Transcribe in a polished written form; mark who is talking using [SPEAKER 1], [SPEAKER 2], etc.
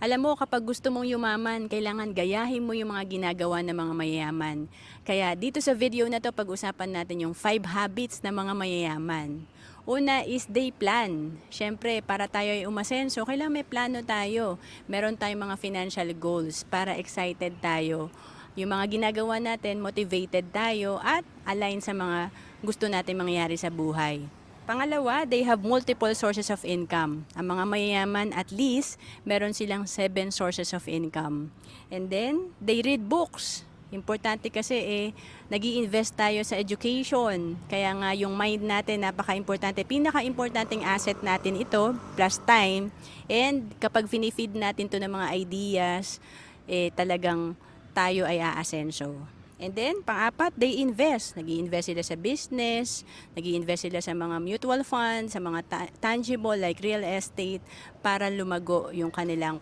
[SPEAKER 1] Alam mo, kapag gusto mong yumaman, kailangan gayahin mo yung mga ginagawa ng mga mayayaman. Kaya dito sa video na to, pag-usapan natin yung 5 habits ng mga mayayaman. Una is day plan. Siyempre, para tayo ay umasenso, kailangan may plano tayo. Meron tayong mga financial goals para excited tayo. Yung mga ginagawa natin, motivated tayo at align sa mga gusto natin mangyari sa buhay. Pangalawa, they have multiple sources of income. Ang mga mayayaman, at least, meron silang 7 sources of income. And then, they read books. Importante kasi nag-i-invest tayo sa education. Kaya nga yung mind natin napaka-importante. Pinaka-importanting asset natin ito, plus time. And kapag finifeed natin to ng mga ideas, talagang tayo ay aasenso. And then, pang-apat, they invest. Nag-i-invest sila sa business, nag-i-invest sila sa mga mutual funds, sa mga tangible like real estate para lumago yung kanilang